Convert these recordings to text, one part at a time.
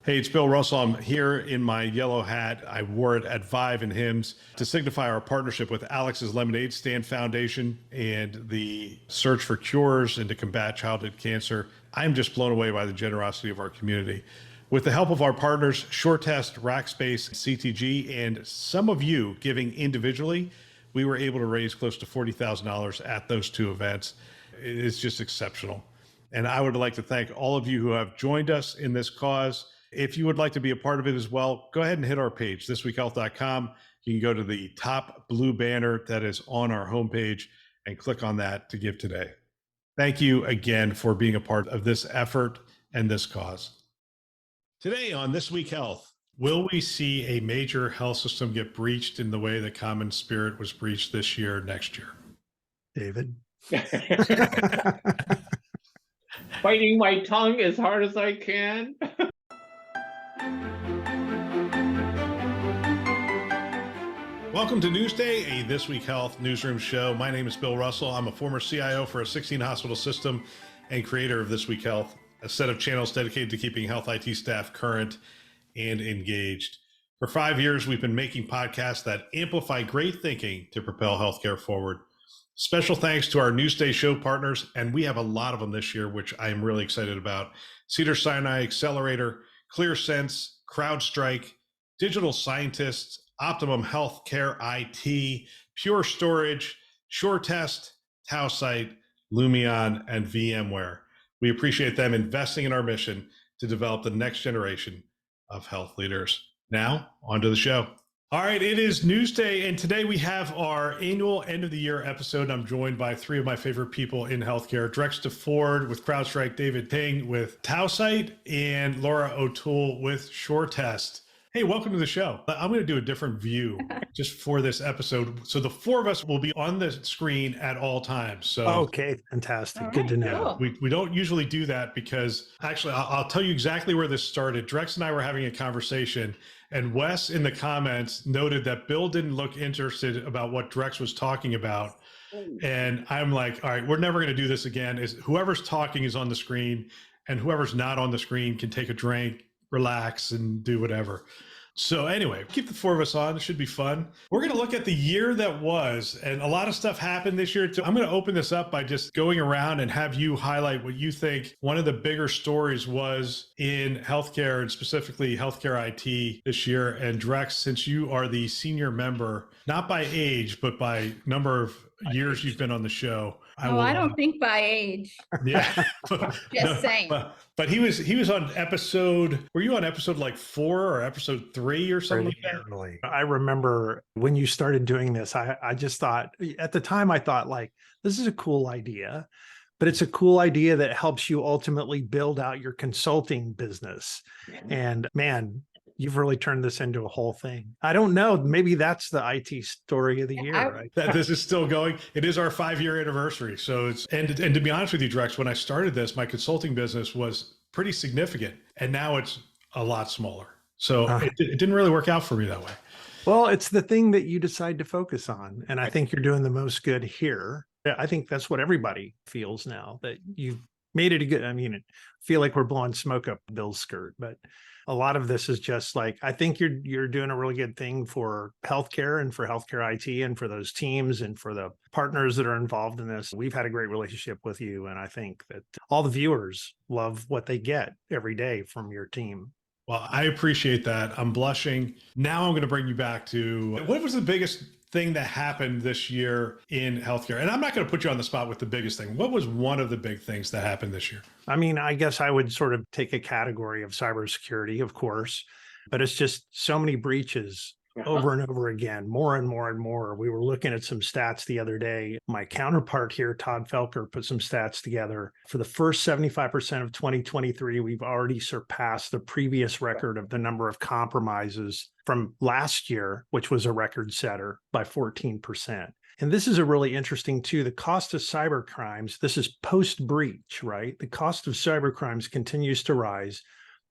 Hey, it's Bill Russell. I'm here in my yellow hat. I wore it at Vive and HIMSS to signify our partnership with Alex's Lemonade Stand Foundation and the search for cures and to combat childhood cancer. I'm just blown away by the generosity of our community. With the help of our partners, SureTest, Rackspace, CTG, and some of you giving individually, we were able to raise close to $40,000 at those two events. It is just exceptional. And I would like to thank all of you who have joined us in this cause. If you would like to be a part of it as well, go ahead and hit our page, thisweekhealth.com. You can go to the top blue banner that is on our homepage and click on that to give today. Thank you again for being a part of this effort and this cause. Today on This Week Health, will we see a major health system get breached in the way that Common Spirit was breached this year, next year? David. Biting my tongue as hard as I can. Welcome to Newsday, a This Week Health newsroom show. My name is Bill Russell. I'm a former CIO for a 16-hospital system and creator of This Week Health, a set of channels dedicated to keeping health IT staff current and engaged. For 5 years, we've been making podcasts that amplify great thinking to propel healthcare forward. Special thanks to our Newsday show partners, and we have a lot of them this year, which I am really excited about. Cedars-Sinai Accelerator, ClearSense, CrowdStrike, Digital Scientists, Optimum Healthcare IT, Pure Storage, SureTest, Tausight, Lumion, and VMware. We appreciate them investing in our mission to develop the next generation of health leaders. Now, on to the show. All right, it is Newsday, and today we have our annual end of the year episode. I'm joined by three of my favorite people in healthcare: Drexta Ford with CrowdStrike, David Ting with Tausight, and Laura O'Toole with SureTest. Hey, welcome to the show. I'm going to do a different view just for this episode. So the four of us will be on the screen at all times. So okay, fantastic. All Good to know. Cool. We don't usually do that because actually I'll tell you exactly where this started. Drex and I were having a conversation, and Wes in the comments noted that Bill didn't look interested about what Drex was talking about. And I'm like, all right, we're never going to do this again. Whoever's talking is on the screen, and whoever's not on the screen can take a drink, relax, and do whatever. So anyway, keep the four of us on. It should be fun. We're going to look at the year that was, and a lot of stuff happened this year. So I'm going to open this up by just going around and have you highlight what you think one of the bigger stories was in healthcare, and specifically healthcare IT this year. And Drex, since you are the senior member, not by age, but by number of years you've been on the show. I don't think by age. Yeah. Just saying. But he was on episode, were you on episode like 4 or episode 3 or something like that? I remember when you started doing this, I just thought, at the time I thought like, this is a cool idea, but it's a cool idea that helps you ultimately build out your consulting business. And man, you've really turned this into a whole thing. I don't know. Maybe that's the IT story of the year, right? That this is still going. It is our 5-year anniversary. So it's, and to be honest with you, Drex, when I started this, my consulting business was pretty significant, and now it's a lot smaller. So it didn't really work out for me that way. Well, it's the thing that you decide to focus on. And I think you're doing the most good here. I think that's what everybody feels now, that you've made it a good, I feel like we're blowing smoke up Bill's skirt, but a lot of this is just like, I think you're doing a really good thing for healthcare and for healthcare IT and for those teams and for the partners that are involved in this. We've had a great relationship with you. And I think that all the viewers love what they get every day from your team. Well, I appreciate that. I'm blushing. Now I'm going to bring you back to what was the biggest thing that happened this year in healthcare? And I'm not going to put you on the spot with the biggest thing. What was one of the big things that happened this year? I guess I would sort of take a category of cybersecurity, of course, but it's just so many breaches over and over again, more and more and more. We were looking at some stats the other day. My counterpart here, Todd Felker, put some stats together. For the first 75% of 2023, we've already surpassed the previous record of the number of compromises from last year, which was a record setter, by 14%. And this is a really interesting too. The cost of cyber crimes, this is post-breach, right? The cost of cyber crimes continues to rise.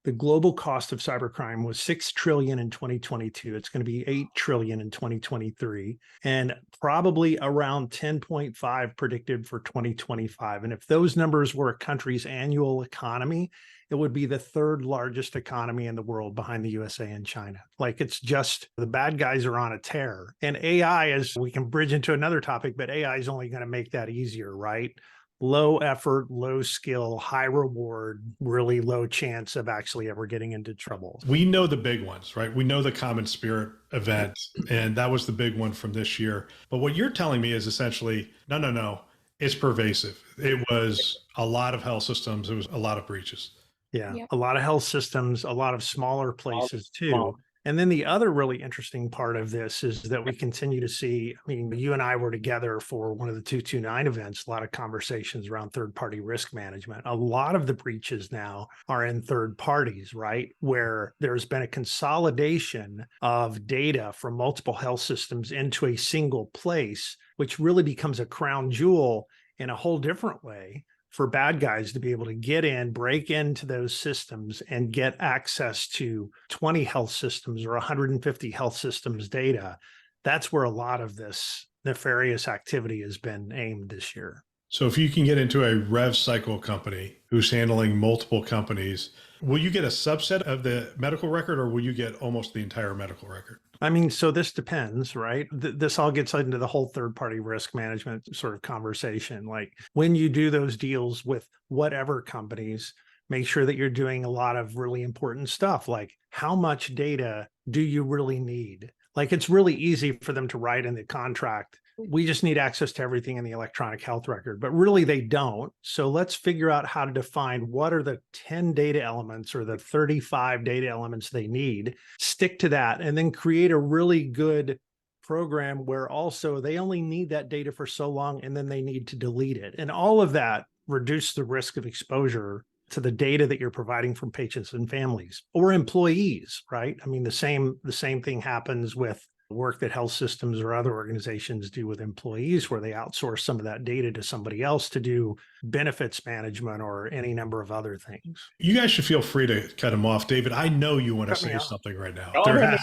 The global cost of cybercrime was 6 trillion in 2022. It's going to be 8 trillion in 2023 and probably around 10.5 predicted for 2025. And if those numbers were a country's annual economy, it would be the third largest economy in the world behind the USA and China. Like, it's just the bad guys are on a tear. And AI, is, we can bridge into another topic, but AI is only going to make that easier, right? Low effort, low skill, high reward, really low chance of actually ever getting into trouble. We know the big ones, right? We know the Common Spirit event, and that was the big one from this year. But what you're telling me is essentially, no, it's pervasive. It was a lot of health systems. It was a lot of breaches. Yeah, Yep. a lot of health systems, a lot of smaller places too. And then the other really interesting part of this is that we continue to see, I mean, you and I were together for one of the 229 events, a lot of conversations around third-party risk management. A lot of the breaches now are in third parties, right? Where there's been a consolidation of data from multiple health systems into a single place, which really becomes a crown jewel in a whole different way for bad guys to be able to get in, break into those systems and get access to 20 health systems or 150 health systems data. That's where a lot of this nefarious activity has been aimed this year. So if you can get into a rev cycle company who's handling multiple companies, will you get a subset of the medical record or will you get almost the entire medical record? I mean, so this depends, right? This all gets into the whole third-party risk management sort of conversation. Like, when you do those deals with whatever companies, make sure that you're doing a lot of really important stuff, like how much data do you really need? Like, it's really easy for them to write in the contract, we just need access to everything in the electronic health record, but really they don't. So let's figure out how to define what are the 10 data elements or the 35 data elements they need, stick to that, and then create a really good program where also they only need that data for so long and then they need to delete it. And all of that reduce the risk of exposure to the data that you're providing from patients and families or employees, right? I mean, the same thing happens with work that health systems or other organizations do with employees, where they outsource some of that data to somebody else to do benefits management or any number of other things. You guys should feel free to cut him off. David, I know you want to Cut me say off. something right now. Oh, no.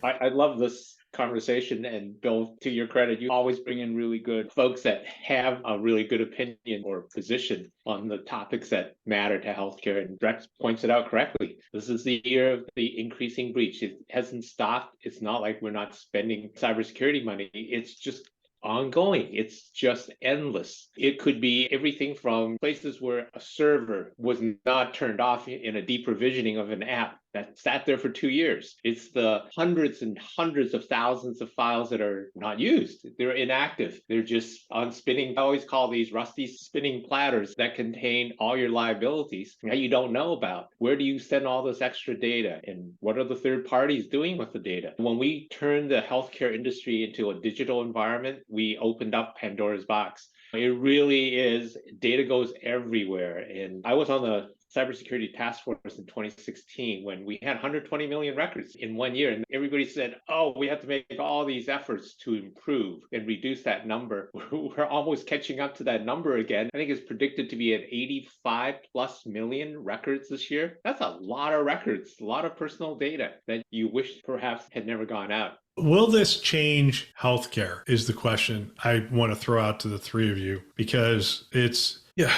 I love this conversation. And Bill, to your credit, you always bring in really good folks that have a really good opinion or position on the topics that matter to healthcare. And Rex points it out correctly. This is the year of the increasing breach. It hasn't stopped. It's not like we're not spending cybersecurity money. It's just ongoing. It's just endless. It could be everything from places where a server was not turned off in a deprovisioning of an app that sat there for 2 years. It's the hundreds and hundreds of thousands of files that are not used. They're inactive. They're just on spinning. I always call these rusty spinning platters that contain all your liabilities that you don't know about. Where do you send all this extra data? And what are the third parties doing with the data? When we turned the healthcare industry into a digital environment, we opened up Pandora's box. It really is. Data goes everywhere. And I was on the Cybersecurity Task Force in 2016 when we had 120 million records in 1 year. And everybody said, oh, we have to make all these efforts to improve and reduce that number. We're almost catching up to that number again. I think it's predicted to be at 85 plus million records this year. That's a lot of records, a lot of personal data that you wish perhaps had never gone out. Will this change healthcare is the question I want to throw out to the three of you, because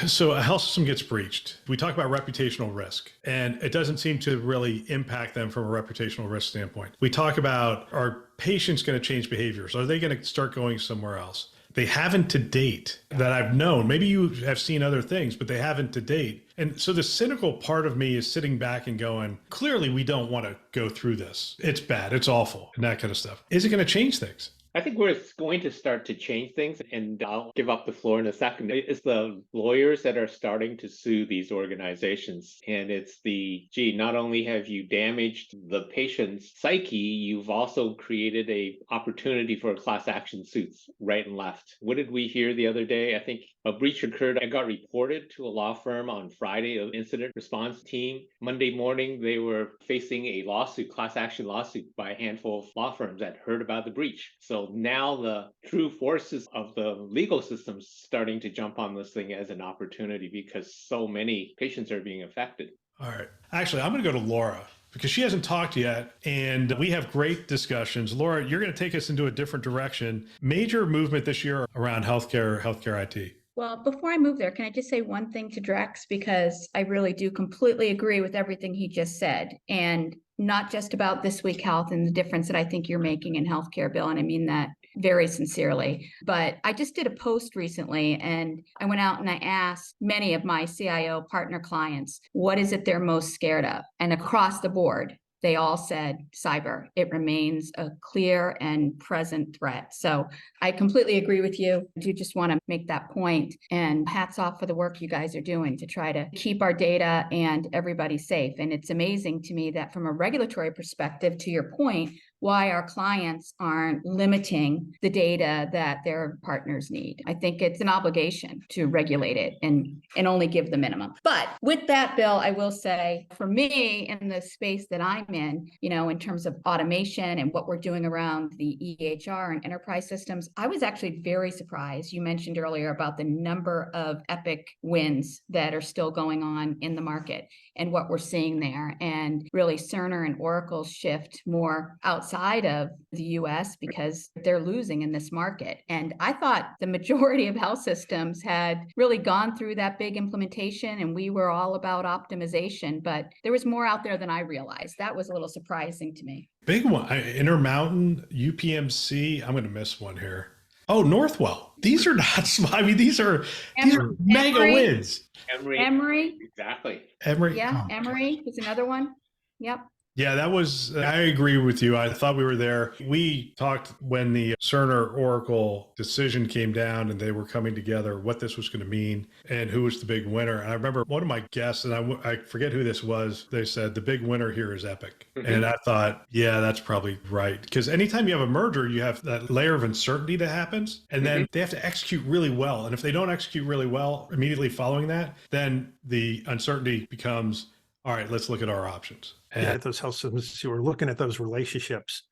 so a health system gets breached. We talk about reputational risk, and it doesn't seem to really impact them from a reputational risk standpoint. We talk about, are patients going to change behaviors? Are they going to start going somewhere else? They haven't to date that I've known. Maybe you have seen other things, but they haven't to date. And so the cynical part of me is sitting back and going, clearly we don't want to go through this. It's bad. It's awful. And that kind of stuff. Is it going to change things? I think we're going to start to change things, and I'll give up the floor in a second. It's the lawyers that are starting to sue these organizations. And it's not only have you damaged the patient's psyche, you've also created a opportunity for class action suits right and left. What did we hear the other day? I think a breach occurred. I got reported to a law firm on Friday, an incident response team. Monday morning, they were facing a lawsuit, class action lawsuit by a handful of law firms that heard about the breach. So now the true forces of the legal system starting to jump on this thing as an opportunity because so many patients are being affected. All right. Actually, I'm going to go to Laura because she hasn't talked yet, and we have great discussions. Laura, you're going to take us into a different direction. Major movement this year around healthcare IT. Well, before I move there, can I just say one thing to Drex? Because I really do completely agree with everything he just said. And not just about This Week Health and the difference that I think you're making in healthcare, Bill. And I mean that very sincerely. But I just did a post recently and I went out and I asked many of my CIO partner clients, what is it they're most scared of? And across the board, they all said cyber. It remains a clear and present threat. So I completely agree with you. I do just want to make that point. And hats off for the work you guys are doing to try to keep our data and everybody safe. And it's amazing to me that from a regulatory perspective, to your point, why our clients aren't limiting the data that their partners need. I think it's an obligation to regulate it and only give the minimum. But with that, Bill, I will say for me in the space that I'm in, in terms of automation and what we're doing around the EHR and enterprise systems, I was actually very surprised. You mentioned earlier about the number of Epic wins that are still going on in the market and what we're seeing there. And really Cerner and Oracle's shift more outside of the US because they're losing in this market. And I thought the majority of health systems had really gone through that big implementation and we were all about optimization, but there was more out there than I realized. That was a little surprising to me. Big one. Intermountain, UPMC. I'm going to miss one here. Oh, Northwell. These are not small. I mean, these are mega wins. Emory. Exactly. Emory. Yeah, Emory is another one. Yep. Yeah, I agree with you. I thought we were there. We talked when the Cerner Oracle decision came down and they were coming together, what this was going to mean and who was the big winner. And I remember one of my guests, and I forget who this was, they said the big winner here is Epic. Mm-hmm. And I thought, yeah, that's probably right. Because anytime you have a merger, you have that layer of uncertainty that happens. And then they have to execute really well. And if they don't execute really well immediately following that, then the uncertainty becomes, all right, let's look at our options. And those health systems who are looking at those relationships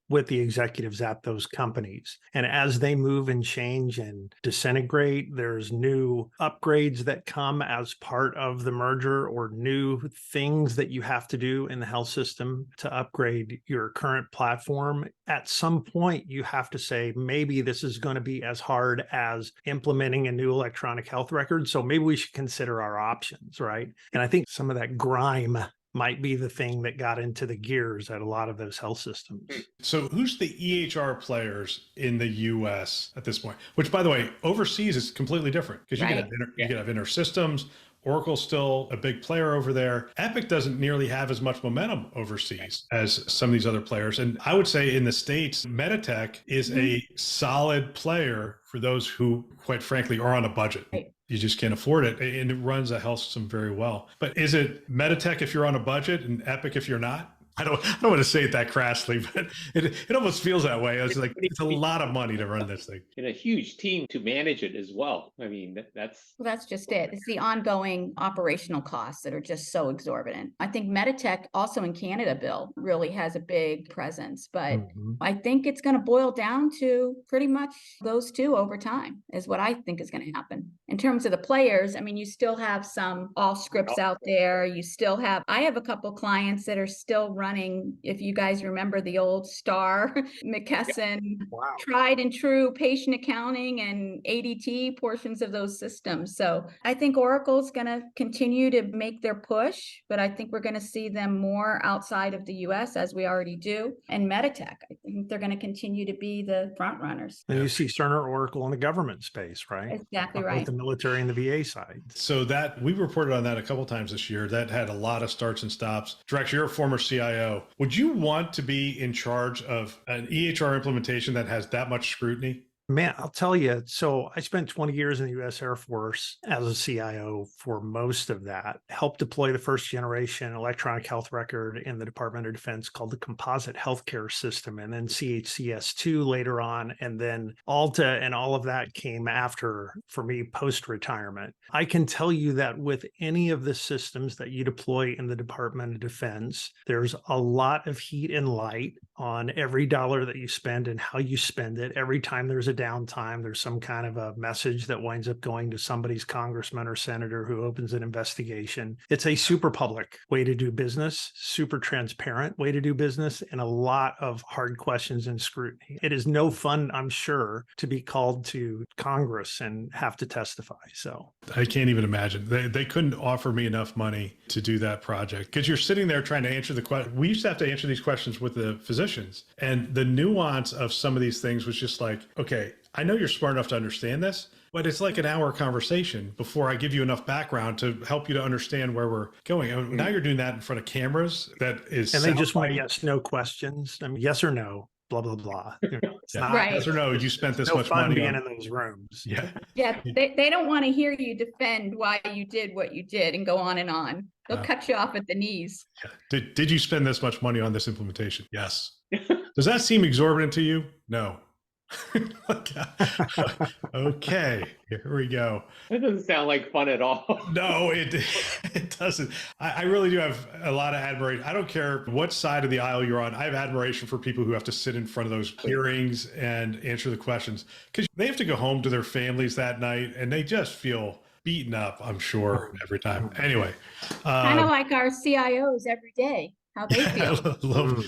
with the executives at those companies. And as they move and change and disintegrate, there's new upgrades that come as part of the merger or new things that you have to do in the health system to upgrade your current platform. At some point, you have to say, maybe this is going to be as hard as implementing a new electronic health record. So maybe we should consider our options, right? And I think some of that grime might be the thing that got into the gears at a lot of those health systems. So who's the EHR players in the US at this point? Which, by the way, overseas is completely different because you can have InterSystems. Oracle's still a big player over there. Epic doesn't nearly have as much momentum overseas as some of these other players. And I would say in the States, Meditech is a solid player for those who, quite frankly, are on a budget. Right. You just can't afford it. And it runs a health system very well. But is it Meditech if you're on a budget and Epic if you're not? I don't want to say it that crassly, but it almost feels that way. It's like, it's a lot of money to run this thing. And a huge team to manage it as well. I mean, that's just it. It's the ongoing operational costs that are just so exorbitant. I think Meditech also in Canada, Bill, really has a big presence, but I think it's going to boil down to pretty much those two over time is what I think is going to happen. In terms of the players, I mean, you still have some Allscripts out there. I have a couple clients that are still running, if you guys remember the old Star, McKesson, tried and true patient accounting and ADT portions of those systems. So I think Oracle's going to continue to make their push, but I think we're going to see them more outside of the US as we already do. And Meditech, I think they're going to continue to be the front runners. And you see Cerner, Oracle in the government space, right? Exactly right. Both the military and the VA side. So that we reported on that a couple of times this year. That had a lot of starts and stops. Drex, you're a former CIO. Would you want to be in charge of an EHR implementation that has that much scrutiny? Man, I'll tell you. So I spent 20 years in the U.S. Air Force as a CIO for most of that. Helped deploy the first generation electronic health record in the Department of Defense called the Composite Healthcare System, and then CHCS2 later on. And then Alta and all of that came after, for me, post-retirement. I can tell you that with any of the systems that you deploy in the Department of Defense, there's a lot of heat and light on every dollar that you spend and how you spend it. Every time there's a downtime, there's some kind of a message that winds up going to somebody's congressman or senator who opens an investigation. It's a super public way to do business, super transparent way to do business, and a lot of hard questions and scrutiny. It is no fun, I'm sure, to be called to Congress and have to testify. So I can't even imagine. They couldn't offer me enough money to do that project because you're sitting there trying to answer the question. We used to have to answer these questions with the physicians, and the nuance of some of these things was just like, okay, I know you're smart enough to understand this, but it's like an hour conversation before I give you enough background to help you to understand where we're going. And now you're doing that in front of cameras. That is, and they just want yes, no questions. I mean, yes or no, blah, blah, blah. It's yeah. not Right. Yes or no, you spent this no much fun money being on, in those rooms. yeah. Yeah, they don't want to hear you defend why you did what you did and go on and on. They'll cut you off at the knees. Yeah. Did you spend this much money on this implementation? Yes. Does that seem exorbitant to you? No. Okay, here we go. That doesn't sound like fun at all. No, it doesn't. I really do have a lot of admiration. I don't care what side of the aisle you're on. I have admiration for people who have to sit in front of those hearings and answer the questions because they have to go home to their families that night and they just feel beaten up, I'm sure, every time. Anyway. Kind of like our CIOs every day, how they feel. A little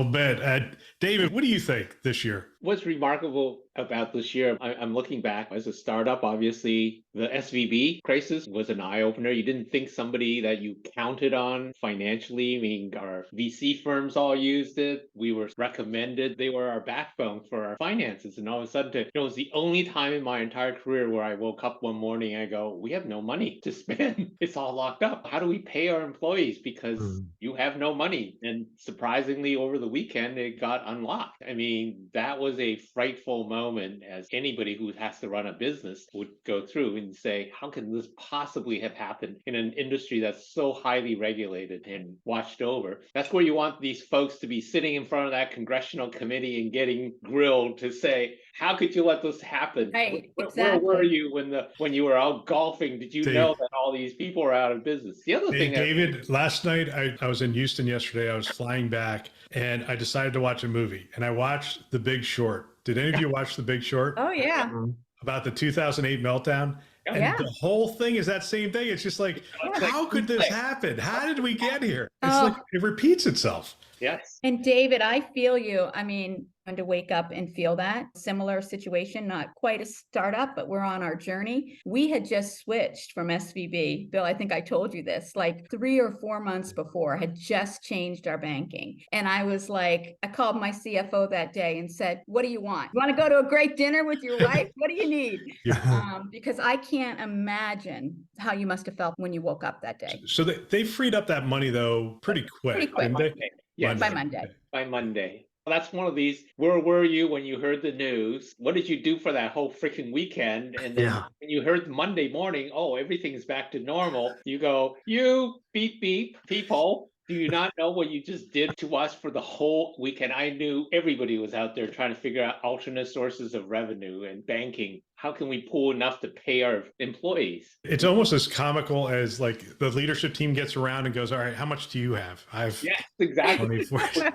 bit. David, what do you think this year? What's remarkable about this year, I'm looking back as a startup, obviously, the SVB crisis was an eye-opener. You didn't think somebody that you counted on financially, I mean, our VC firms all used it. We were recommended. They were our backbone for our finances. And all of a sudden, it was the only time in my entire career where I woke up one morning and I go, we have no money to spend. It's all locked up. How do we pay our employees? Because you have no money. And surprisingly, over the weekend, it got unlocked. I mean, that was a frightful moment as anybody who has to run a business would go through and say, how can this possibly have happened in an industry that's so highly regulated and watched over? That's where you want these folks to be sitting in front of that congressional committee and getting grilled to say, how could you let this happen? Right, Where were you when you were out golfing? Did you know that all these people were out of business? The other thing, David, last night I was in Houston yesterday. I was flying back and I decided to watch a movie and I watched The Big Short. Did any of you watch The Big Short? Oh, yeah. About the 2008 meltdown? And Yeah. the whole thing is that same thing. It's just like, how could this happen? How did we get here? It's like it repeats itself. yes. And David, I feel you. I mean, to wake up and feel that similar situation, not quite a startup, but we're on our journey. We had just switched from SVB. Bill, I think I told you this, like 3 or 4 months before, had just changed our banking. And I was like, I called my CFO that day and said, what do you want? You want to go to a great dinner with your wife? What do you need? Because I can't imagine how you must have felt when you woke up that day. So they freed up that money, though, pretty quick. Pretty quick. Didn't they? Yes. By Monday. By Monday. That's one of these, where were you when you heard the news? What did you do for that whole freaking weekend? And then when you heard Monday morning, oh, everything's back to normal, you go, you beep, beep, people. Do you not know what you just did to us for the whole weekend? I knew everybody was out there trying to figure out alternate sources of revenue and banking. How can we pull enough to pay our employees? It's almost as comical as like the leadership team gets around and goes, all right, how much do you have? Yes, exactly. 24.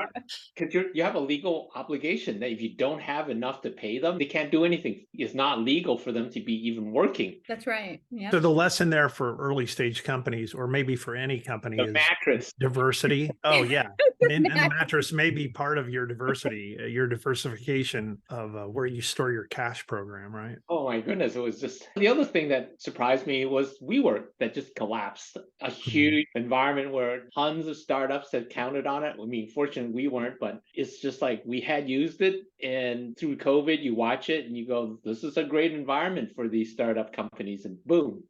Because you have a legal obligation that if you don't have enough to pay them, they can't do anything. It's not legal for them to be even working. That's right. Yeah. So the lesson there for early stage companies, or maybe for any company, The is mattress. diversity. Oh yeah, and the mattress may be part of your diversity, your diversification of where you store your cash program, right? Oh my goodness, it was just the other thing that surprised me was WeWork that just collapsed. A huge environment where tons of startups had counted on it. I mean, fortunately we weren't, but it's just like we had used it, and through COVID you watch it and you go, this is a great environment for these startup companies, and boom,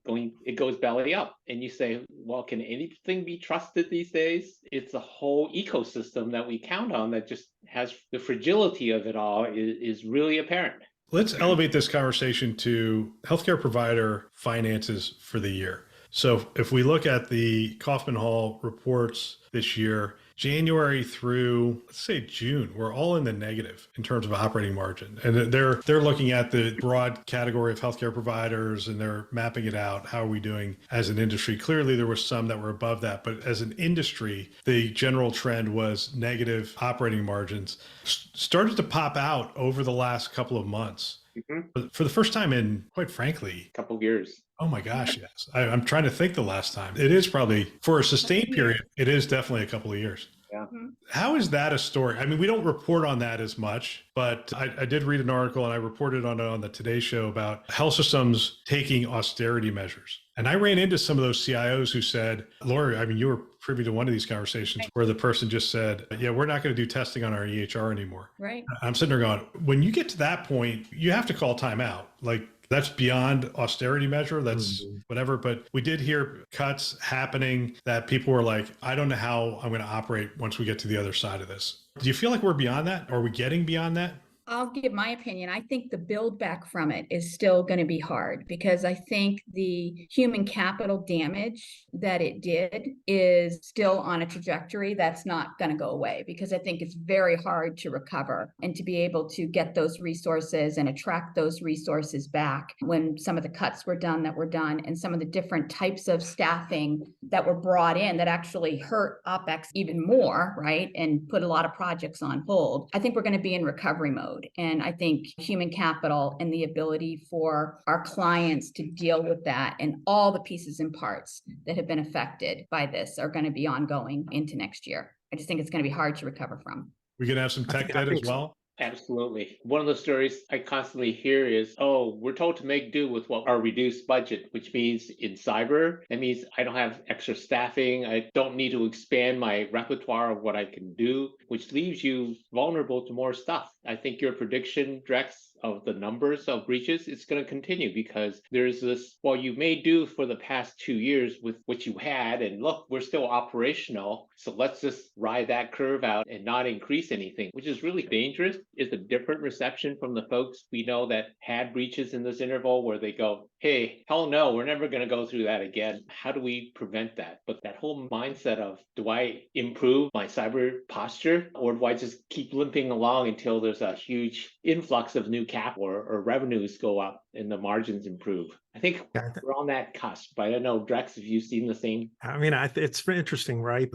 it goes belly up. And you say, well, can anything be trusted these days? It's a whole ecosystem that we count on that just has the fragility of it all is really apparent. Let's elevate this conversation to healthcare provider finances for the year. So if we look at the Kaufman Hall reports this year, January through, let's say, June, we're all in the negative in terms of operating margin. And they're looking at the broad category of healthcare providers and they're mapping it out. How are we doing as an industry? Clearly, there were some that were above that. But as an industry, the general trend was negative operating margins. Started to pop out over the last couple of months. But for the first time in, quite frankly, a couple of years. Oh my gosh, yes. I'm trying to think the last time. It is probably, for a sustained period, it is definitely a couple of years. Yeah. How is that a story? I mean, we don't report on that as much, but I did read an article and I reported on it on the Today Show about health systems taking austerity measures. And I ran into some of those CIOs who said, Lori, I mean, you were privy to one of these conversations where the person just said, yeah, we're not going to do testing on our EHR anymore. Right. I'm sitting there going, when you get to that point, you have to call timeout. Like, that's beyond austerity measure. That's whatever. But we did hear cuts happening that people were like, I don't know how I'm going to operate once we get to the other side of this. Do you feel like we're beyond that? Are we getting beyond that? I'll give my opinion. I think the build back from it is still going to be hard because I think the human capital damage that it did is still on a trajectory that's not going to go away because I think it's very hard to recover and to be able to get those resources and attract those resources back when some of the cuts were done and some of the different types of staffing that were brought in that actually hurt OpEx even more, right? And put a lot of projects on hold. I think we're going to be in recovery mode. And I think human capital and the ability for our clients to deal with that and all the pieces and parts that have been affected by this are going to be ongoing into next year. I just think it's going to be hard to recover from. We're going to have some tech debt as well. Absolutely. One of the stories I constantly hear is, oh, we're told to make do with what our reduced budget, which means in cyber, that means I don't have extra staffing. I don't need to expand my repertoire of what I can do, which leaves you vulnerable to more stuff. I think your prediction, Drex, of the numbers of breaches is going to continue because there's this, well, you may do for the past 2 years with what you had, and look, we're still operational. So let's just ride that curve out and not increase anything, which is really dangerous. It's a different reception from the folks we know that had breaches in this interval where they go, hey, hell no, we're never going to go through that again. How do we prevent that? But that whole mindset of, do I improve my cyber posture or do I just keep limping along until there's a huge influx of new cap or revenues go up and the margins improve? I think we're on that cusp. But I don't know, Drex, if you've seen the same. I mean, it's interesting, right?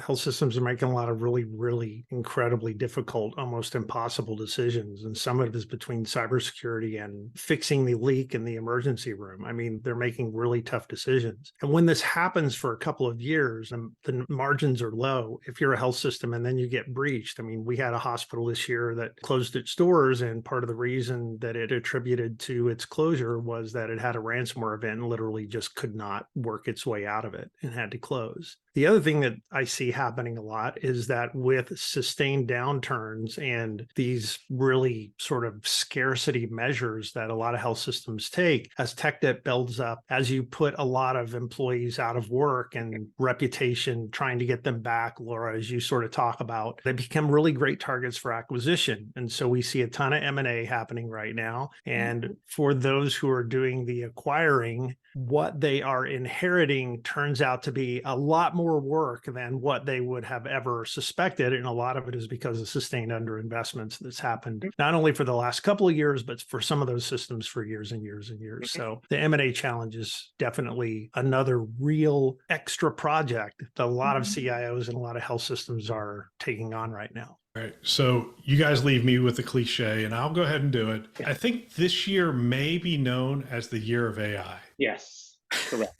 Health systems are making a lot of really, really incredibly difficult, almost impossible decisions. And some of it is between cybersecurity and fixing the leak in the emergency room. I mean, they're making really tough decisions. And when this happens for a couple of years and the margins are low, if you're a health system and then you get breached, I mean, we had a hospital this year that closed its doors. And part of the reason that it attributed to its closure was that it had a ransomware event and literally just could not work its way out of it and had to close. The other thing that I see happening a lot is that with sustained downturns and these really sort of scarcity measures that a lot of health systems take, as tech debt builds up, as you put a lot of employees out of work and reputation, trying to get them back, Laura, as you sort of talk about, they become really great targets for acquisition. And so we see a ton of M&A happening right now. And for those who are doing the acquiring, what they are inheriting turns out to be a lot more work than what they would have ever suspected. And a lot of it is because of sustained underinvestments that's happened, not only for the last couple of years, but for some of those systems for years and years and years. So the M&A challenge is definitely another real extra project that a lot of CIOs and a lot of health systems are taking on right now. All right. So you guys leave me with the cliche, and I'll go ahead and do it. I think this year may be known as the year of AI. Yes, correct.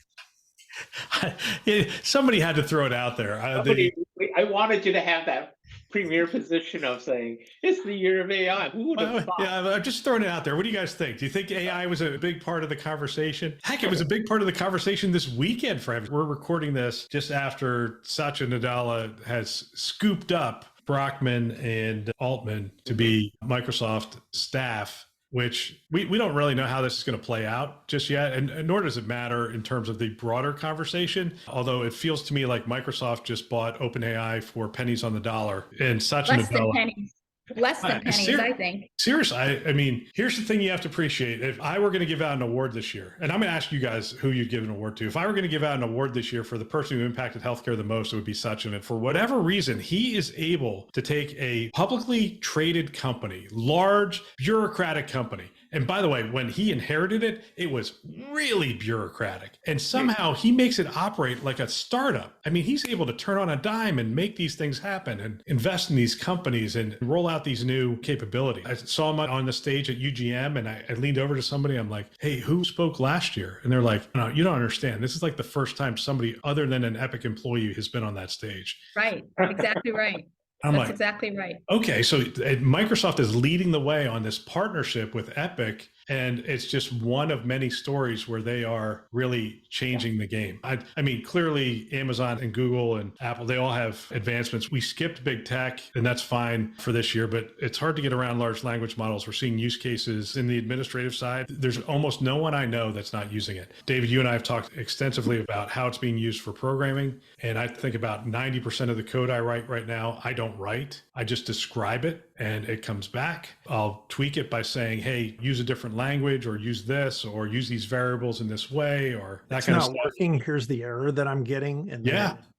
Somebody had to throw it out there. I wanted you to have that premier position of saying, it's the year of AI. Who would have thought? Yeah, I'm just throwing it out there. What do you guys think? Do you think AI was a big part of the conversation? Heck, it was a big part of the conversation this weekend for everyone. We're recording this just after Satya Nadella has scooped up Brockman and Altman to be Microsoft staff, which we don't really know how this is going to play out just yet. And nor does it matter in terms of the broader conversation, although it feels to me like Microsoft just bought OpenAI for pennies on the dollar. And Satya Less than Nadella, pennies. Less than pennies, I think. Seriously, I mean, here's the thing you have to appreciate. If I were going to give out an award this year, and I'm going to ask you guys who you'd give an award to. If I were going to give out an award this year for the person who impacted healthcare the most, it would be Sachin. And for whatever reason, he is able to take a publicly traded company, large bureaucratic company. And by the way, when he inherited it, it was really bureaucratic. And somehow he makes it operate like a startup. I mean, he's able to turn on a dime and make these things happen and invest in these companies and roll out these new capabilities. I saw him on the stage at UGM and I leaned over to somebody. I'm like, hey, who spoke last year? And they're like, no, you don't understand. This is like the first time somebody other than an Epic employee has been on that stage. Right. Exactly right. That's exactly right. Okay, so Microsoft is leading the way on this partnership with Epic, and it's just one of many stories where they are really changing the game. I mean, clearly Amazon and Google and Apple, they all have advancements. We skipped big tech, and that's fine for this year, but it's hard to get around large language models. We're seeing use cases in the administrative side. There's almost no one I know that's not using it. David, you and I have talked extensively about how it's being used for programming, and I think about 90% of the code I write right now, I don't write. I just describe it and it comes back. I'll tweak it by saying, hey, use a different language or use this or use these variables in this way or that kind of stuff. Working. Here's the error that I'm getting. And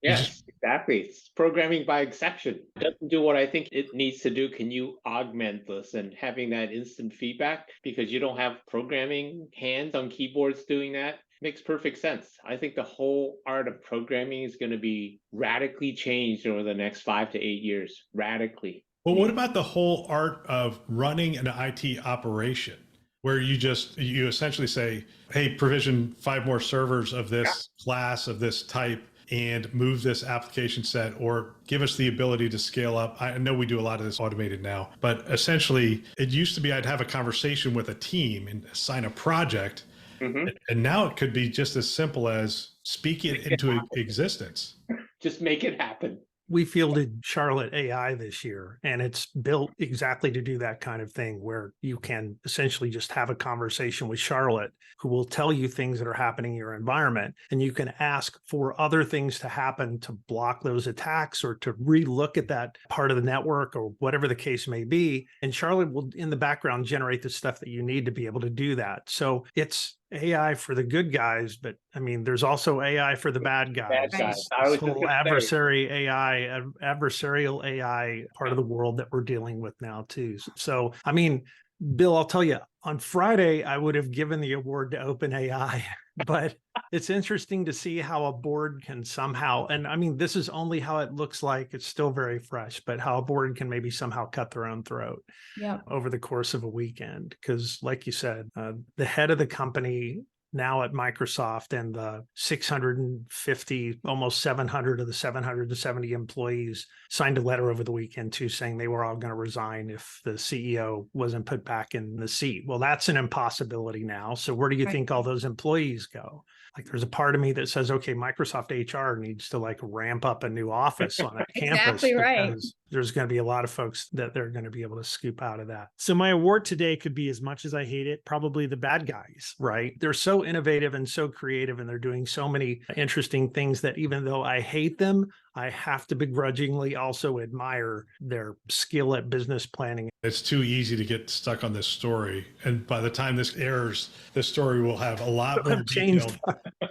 yes, exactly. It's programming by exception. It doesn't do what I think it needs to do. Can you augment this and having that instant feedback because you don't have programming hands on keyboards doing that? Makes perfect sense. I think the whole art of programming is going to be radically changed over the next 5 to 8 years. Radically. Well, what about the whole art of running an IT operation where you essentially say, hey, provision 5 more servers of this class, of this type, and move this application set or give us the ability to scale up. I know we do a lot of this automated now, but essentially it used to be I'd have a conversation with a team and assign a project. Mm-hmm. And now it could be just as simple as speak it into existence. Just make it happen. We fielded Charlotte AI this year, and it's built exactly to do that kind of thing where you can essentially just have a conversation with Charlotte who will tell you things that are happening in your environment. And you can ask for other things to happen to block those attacks or to relook at that part of the network or whatever the case may be. And Charlotte will, in the background, generate the stuff that you need to be able to do that. So it's AI for the good guys, but I mean, there's also AI for the bad guys. This whole adversarial AI part of the world that we're dealing with now too. So, I mean, Bill, I'll tell you, on Friday, I would have given the award to OpenAI, but it's interesting to see how a board can somehow, and I mean, this is only how it looks like, it's still very fresh, but how a board can maybe somehow cut their own throat over the course of a weekend. Because like you said, the head of the company now at Microsoft and the 650, almost 700 of the 770 employees signed a letter over the weekend too, saying they were all going to resign if the CEO wasn't put back in the seat. Well, that's an impossibility now. So where do you think all those employees go? Like there's a part of me that says, okay, Microsoft HR needs to like ramp up a new office on a campus. Exactly right. There's going to be a lot of folks that they're going to be able to scoop out of that. So my award today could be, as much as I hate it, probably the bad guys. Right. They're so innovative and so creative, and they're doing so many interesting things that even though I hate them, I have to begrudgingly also admire their skill at business planning. It's too easy to get stuck on this story. And by the time this airs, this story will have a lot more detail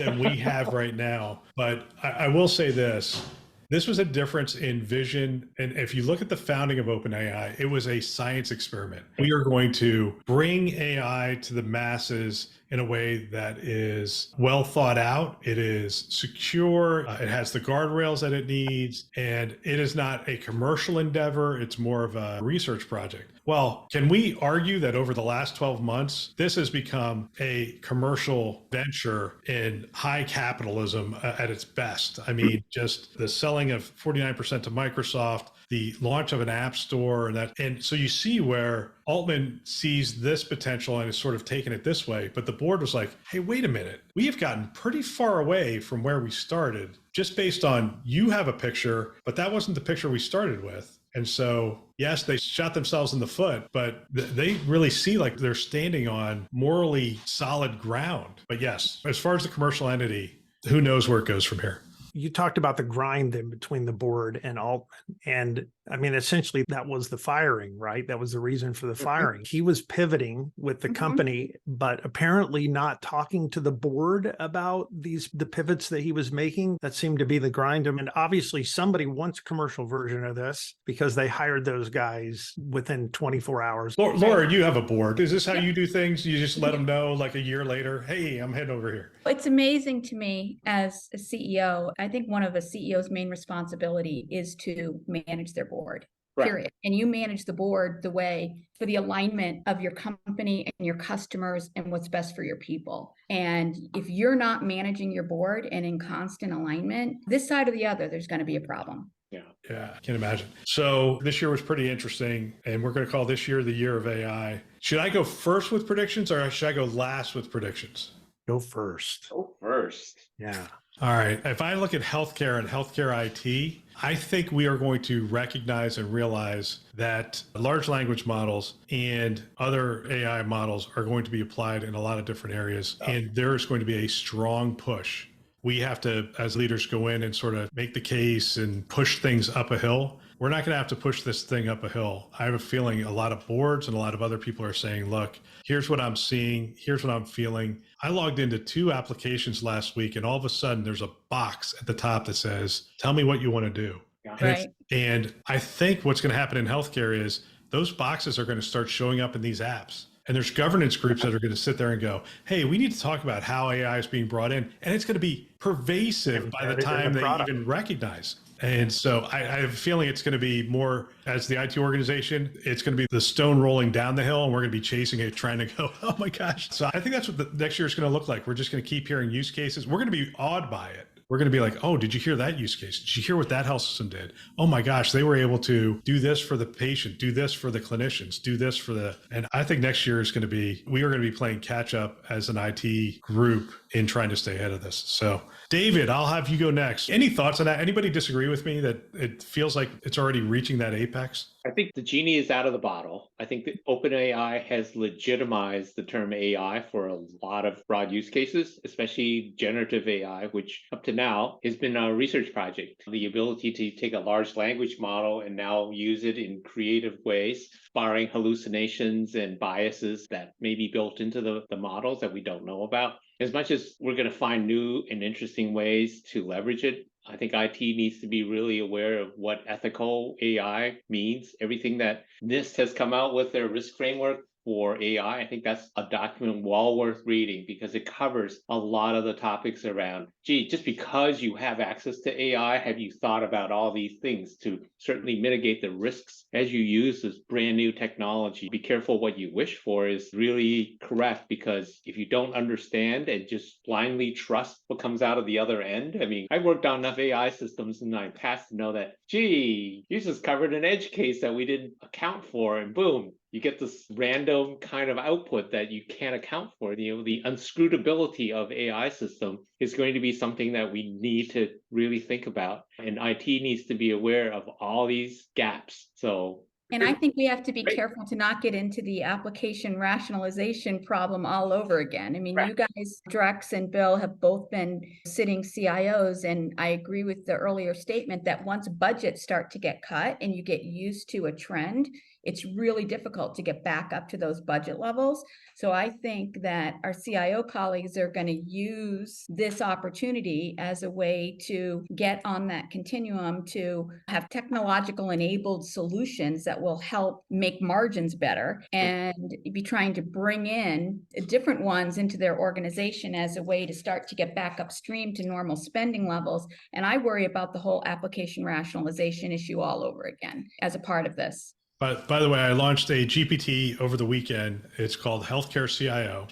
than we have right now. But I will say this. This was a difference in vision. And if you look at the founding of OpenAI, it was a science experiment. We are going to bring AI to the masses in a way that is well thought out. It is secure. It has the guardrails that it needs. And it is not a commercial endeavor. It's more of a research project. Well, can we argue that over the last 12 months, this has become a commercial venture in high capitalism at its best? I mean, just the selling of 49% to Microsoft, the launch of an app store, and so you see where Altman sees this potential and is sort of taken it this way. But the board was like, hey, wait a minute. We have gotten pretty far away from where we started just based on you have a picture, but that wasn't the picture we started with. And so, yes, they shot themselves in the foot, but they really see like they're standing on morally solid ground. But yes, as far as the commercial entity, who knows where it goes from here? You talked about the grind in between the board and Altman. And I mean, essentially, that was the firing, right? That was the reason for the firing. He was pivoting with the company, but apparently not talking to the board about the pivots that he was making. That seemed to be the grind. I mean, obviously, somebody wants a commercial version of this because they hired those guys within 24 hours. Laura, you have a board. Is this how you do things? You just let them know like a year later, hey, I'm heading over here. It's amazing to me as a CEO. I think one of a CEO's main responsibility is to manage their board. Right. Period. And you manage the board the way for the alignment of your company and your customers and what's best for your people. And if you're not managing your board and in constant alignment, this side or the other, there's going to be a problem. Yeah, I can imagine. So this year was pretty interesting, and we're going to call this year the year of AI. Should I go first with predictions or should I go last with predictions? Go first. Go first. Yeah. All right. If I look at healthcare and healthcare IT, I think we are going to recognize and realize that large language models and other AI models are going to be applied in a lot of different areas. And there's going to be a strong push. We have to, as leaders, go in and sort of make the case and push things up a hill. We're not going to have to push this thing up a hill. I have a feeling a lot of boards and a lot of other people are saying, look, here's what I'm seeing. Here's what I'm feeling. I logged into 2 applications last week, and all of a sudden there's a box at the top that says, tell me what you want to do. Yeah. Right. And I think what's going to happen in healthcare is those boxes are going to start showing up in these apps. And there's governance groups that are going to sit there and go, hey, we need to talk about how AI is being brought in. And it's going to be pervasive by the time they even recognize. And so I have a feeling it's going to be more, as the IT organization, it's going to be the stone rolling down the hill and we're going to be chasing it, trying to go, oh my gosh. So I think that's what the next year is going to look like. We're just going to keep hearing use cases. We're going to be awed by it. We're going to be like, oh, did you hear that use case? Did you hear what that health system did? Oh my gosh, they were able to do this for the patient, do this for the clinicians, do this for the, and I think next year is going to be, we are going to be playing catch up as an IT group in trying to stay ahead of this. So David, I'll have you go next. Any thoughts on that? Anybody disagree with me that it feels like it's already reaching that apex? I think the genie is out of the bottle. I think that OpenAI has legitimized the term AI for a lot of broad use cases, especially generative AI, which up to now has been a research project. The ability to take a large language model and now use it in creative ways, barring hallucinations and biases that may be built into the models that we don't know about. As much as we're going to find new and interesting ways to leverage it, I think IT needs to be really aware of what ethical AI means. Everything that NIST has come out with their risk framework for AI, I think that's a document well worth reading because it covers a lot of the topics around, gee, just because you have access to AI, have you thought about all these things to certainly mitigate the risks as you use this brand new technology? Be careful what you wish for is really correct, because if you don't understand and just blindly trust what comes out of the other end, I mean, I worked on enough AI systems in my past to know that, gee, you just covered an edge case that we didn't account for, and boom, you get this random kind of output that you can't account for. You know, the unscrutability of AI system is going to be something that we need to really think about. And IT needs to be aware of all these gaps. And I think we have to be careful to not get into the application rationalization problem all over again. I mean, you guys, Drex and Bill, have both been sitting CIOs, and I agree with the earlier statement that once budgets start to get cut and you get used to a trend, it's really difficult to get back up to those budget levels. So I think that our CIO colleagues are going to use this opportunity as a way to get on that continuum to have technological enabled solutions that will help make margins better and be trying to bring in different ones into their organization as a way to start to get back upstream to normal spending levels. And I worry about the whole application rationalization issue all over again as a part of this. But by the way, I launched a GPT over the weekend. It's called Healthcare CIO,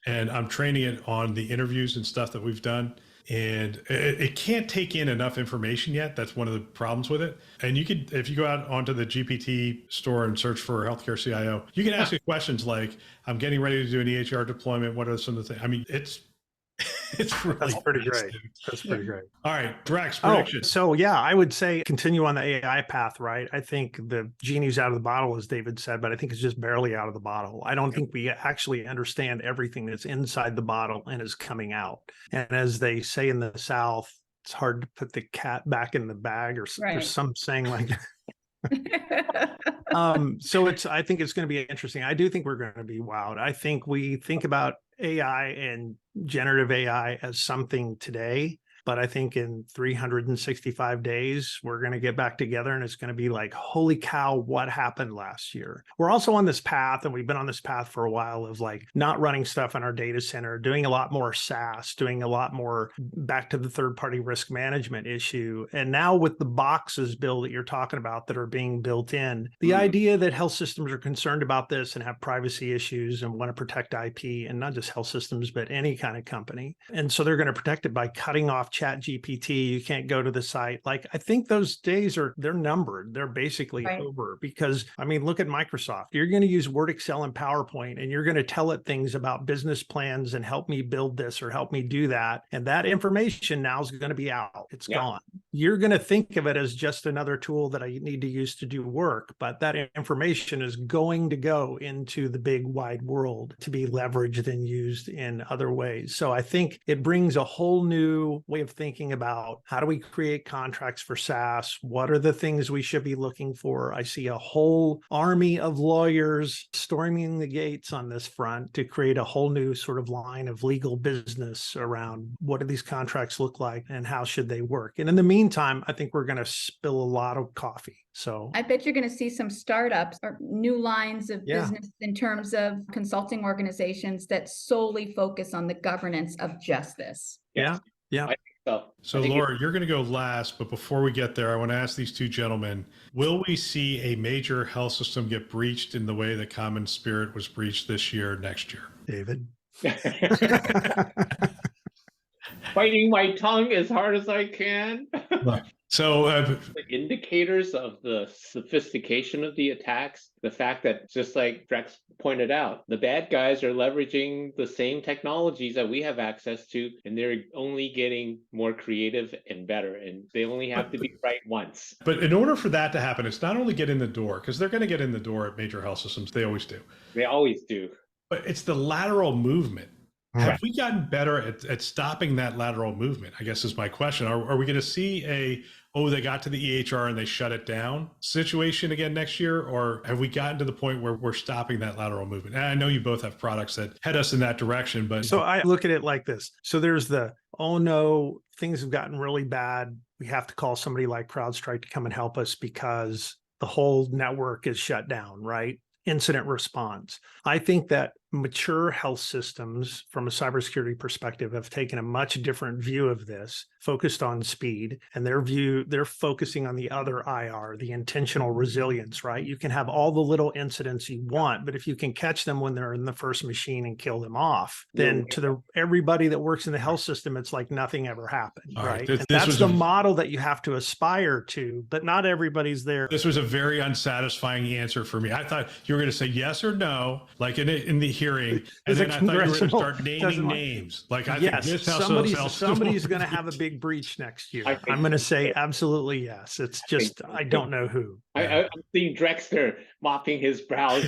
and I'm training it on the interviews and stuff that we've done. And it can't take in enough information yet. That's one of the problems with it. And you could, if you go out onto the GPT store and search for Healthcare CIO, you can ask it questions like, I'm getting ready to do an EHR deployment. What are some of the things? I mean, it's really That's pretty nice, great. dude. That's pretty great. All right, Drex, predictions. So yeah, I would say continue on the AI path, right? I think the genie's out of the bottle, as David said, but I think it's just barely out of the bottle. I don't think we actually understand everything that's inside the bottle and is coming out. And as they say in the South, it's hard to put the cat back in the bag, or Right. there's some saying like that. So I think it's going to be interesting. I do think we're going to be wowed. I think we think about AI and generative AI as something today, but I think in 365 days, we're going to get back together and it's going to be like, holy cow, what happened last year? We're also on this path, and we've been on this path for a while, of like not running stuff in our data center, doing a lot more SaaS, doing a lot more back to the third-party risk management issue. And now with the boxes, Bill, that you're talking about that are being built in, the idea that health systems are concerned about this and have privacy issues and want to protect IP, and not just health systems, but any kind of company. And so they're going to protect it by cutting off Chat GPT. You can't go to the site. Like, I think those days they're numbered. They're basically over, because I mean, look at Microsoft. You're going to use Word, Excel, and PowerPoint, and you're going to tell it things about business plans and help me build this or help me do that. And that information now is going to be out. It's gone. You're going to think of it as just another tool that I need to use to do work, but that information is going to go into the big wide world to be leveraged and used in other ways. So I think it brings a whole new way of thinking about how do we create contracts for SaaS? What are the things we should be looking for? I see a whole army of lawyers storming the gates on this front to create a whole new sort of line of legal business around what do these contracts look like and how should they work. And in the meantime, I think we're going to spill a lot of coffee. So I bet you're going to see some startups or new lines of business in terms of consulting organizations that solely focus on the governance of just this. Yeah. I think so. So Laura, you're going to go last, but before we get there, I want to ask these two gentlemen, will we see a major health system get breached in the way that Common Spirit was breached this year, next year? David. Biting my tongue as hard as I can. So the indicators of the sophistication of the attacks, the fact that, just like Drex pointed out, the bad guys are leveraging the same technologies that we have access to, and they're only getting more creative and better, and they only have to be right once. But in order for that to happen, it's not only get in the door, because they're going to get in the door at major health systems. They always do. They always do. But it's the lateral movement. Have we gotten better at stopping that lateral movement? I guess is my question. Are we going to see they got to the EHR and they shut it down situation again next year? Or have we gotten to the point where we're stopping that lateral movement? And I know you both have products that head us in that direction, but. So I look at it like this. So there's oh no, things have gotten really bad. We have to call somebody like CrowdStrike to come and help us because the whole network is shut down, right? Incident response. I think that mature health systems from a cybersecurity perspective have taken a much different view of this, focused on speed, and they're focusing on the other IR, the intentional resilience, right? You can have all the little incidents you want, but if you can catch them when they're in the first machine and kill them off, then to everybody that works in the health system, it's like nothing ever happened, right? And that's the model that you have to aspire to, but not everybody's there. This was a very unsatisfying answer for me. I thought you were going to say yes or no, like in the hearing, and then I thought you were going to start naming names. Like I think this house somebody's going to have a big breach next year. I'm going to say absolutely yes. It's just I don't know who. I'm seeing Drexter mopping his brows.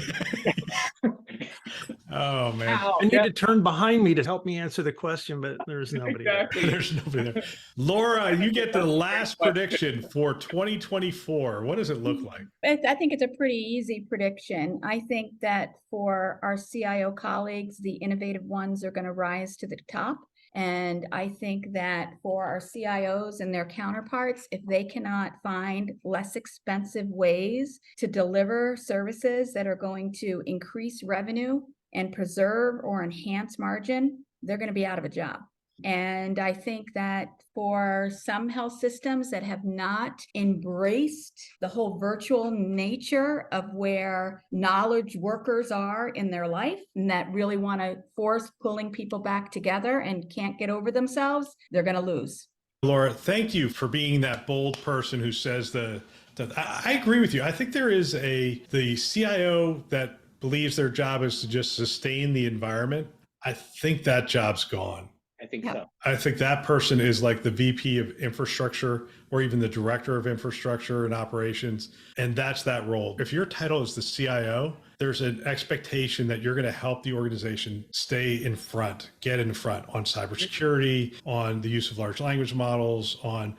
Oh man! I need to turn behind me to help me answer the question, but there's nobody there. There's nobody there. Laura, you get the last prediction for 2024. What does it look like? I think it's a pretty easy prediction. I think that for our CIO colleagues, the innovative ones are going to rise to the top. And I think that for our CIOs and their counterparts, if they cannot find less expensive ways to deliver services that are going to increase revenue and preserve or enhance margin, they're going to be out of a job. And I think that for some health systems that have not embraced the whole virtual nature of where knowledge workers are in their life and that really want to force pulling people back together and can't get over themselves, they're going to lose. Laura, thank you for being that bold person who says I agree with you. I think there is the CIO that believes their job is to just sustain the environment. I think that job's gone. I think so. I think that person is like the VP of infrastructure or even the director of infrastructure and operations. And that's that role. If your title is the CIO, there's an expectation that you're going to help the organization stay in front, get in front on cybersecurity, on the use of large language models, on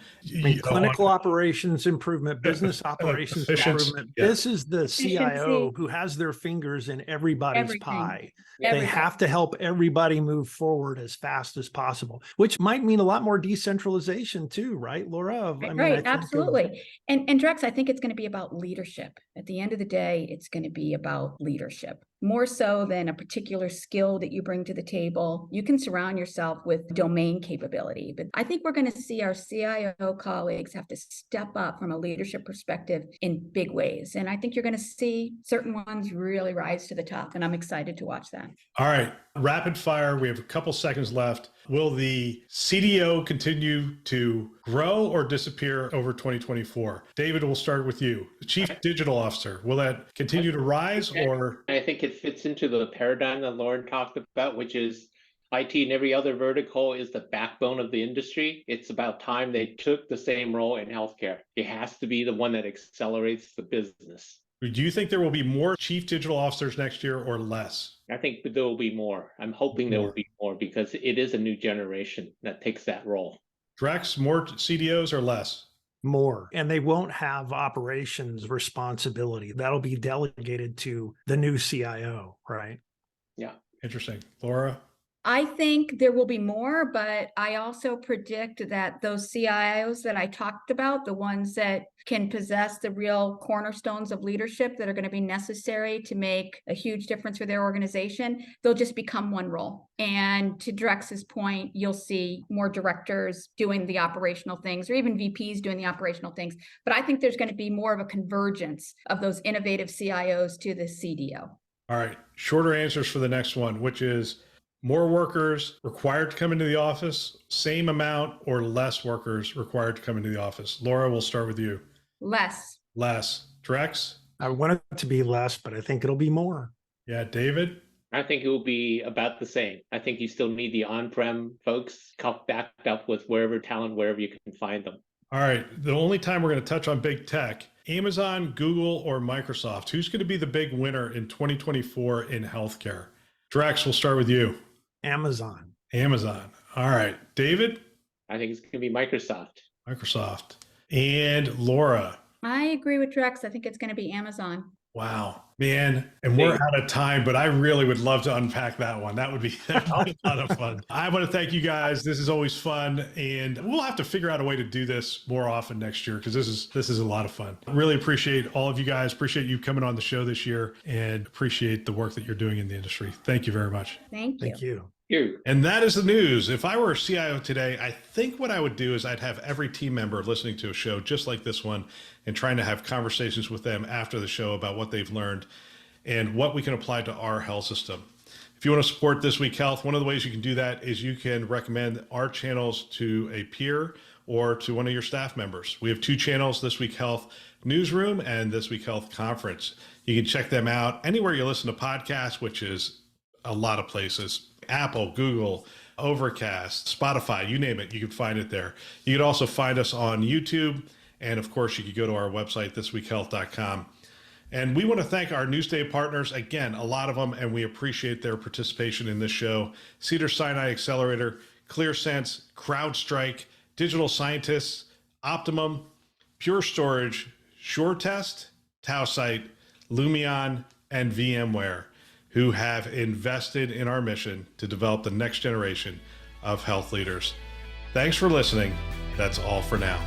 clinical operations improvement, business operations improvement. Yeah. This is the CIO Efficiency. who has their fingers in everybody's Everything. pie. They Everything. have to help everybody move forward as fast as possible, which might mean a lot more decentralization too, right, Laura? Right, absolutely. And Drex, I think it's going to be about leadership. At the end of the day, it's going to be about leadership. More so than a particular skill that you bring to the table. You can surround yourself with domain capability, but I think we're going to see our CIO colleagues have to step up from a leadership perspective in big ways. And I think you're going to see certain ones really rise to the top, and I'm excited to watch that. All right, rapid fire. We have a couple seconds left. Will the CDO continue to grow or disappear over 2024? David, we'll start with you. Chief Digital Officer, will that continue to rise or? I think it fits into the paradigm that Lauren talked about, which is IT and every other vertical is the backbone of the industry. It's about time they took the same role in healthcare. It has to be the one that accelerates the business. Do you think there will be more chief digital officers next year or less? I think there will be more. I'm hoping there will be more because it is a new generation that takes that role. Drex, more CDOs or less? More. And they won't have operations responsibility. That'll be delegated to the new CIO, right? Yeah. Interesting. Laura? I think there will be more, but I also predict that those CIOs that I talked about, the ones that can possess the real cornerstones of leadership that are going to be necessary to make a huge difference for their organization, they'll just become one role. And to Drex's point, you'll see more directors doing the operational things, or even VPs doing the operational things. But I think there's going to be more of a convergence of those innovative CIOs to the CDO. All right. Shorter answers for the next one, which is more workers required to come into the office, same amount, or less workers required to come into the office? Laura, we'll start with you. Less. Less. Drex? I want it to be less, but I think it'll be more. Yeah. David? I think it will be about the same. I think you still need the on-prem folks backed up with wherever you can find them. All right. The only time we're going to touch on big tech, Amazon, Google, or Microsoft, who's going to be the big winner in 2024 in healthcare? Drex, we'll start with you. Amazon. Amazon. All right. David? I think it's going to be Microsoft. Microsoft. And Laura? I agree with Drex. I think it's going to be Amazon. Wow, man. And we're out of time, but I really would love to unpack that one. That'd be a lot of fun. I want to thank you guys. This is always fun. And we'll have to figure out a way to do this more often next year because this is a lot of fun. Really appreciate all of you guys. Appreciate you coming on the show this year and appreciate the work that you're doing in the industry. Thank you very much. Thank you. Thank you. And that is the news. If I were a CIO today, I think what I would do is I'd have every team member listening to a show just like this one and trying to have conversations with them after the show about what they've learned and what we can apply to our health system. If you want to support This Week Health, one of the ways you can do that is you can recommend our channels to a peer or to one of your staff members. We have two channels, This Week Health Newsroom and This Week Health Conference. You can check them out anywhere you listen to podcasts, which is a lot of places. Apple, Google, Overcast, Spotify, you name it, you can find it there. You can also find us on YouTube. And of course, you can go to our website, thisweekhealth.com. And we want to thank our Newsday partners, again, a lot of them, and we appreciate their participation in this show. Cedars-Sinai Accelerator, ClearSense, CrowdStrike, Digital Scientists, Optimum, Pure Storage, SureTest, Tausight, Lumion, and VMware, who have invested in our mission to develop the next generation of health leaders. Thanks for listening. That's all for now.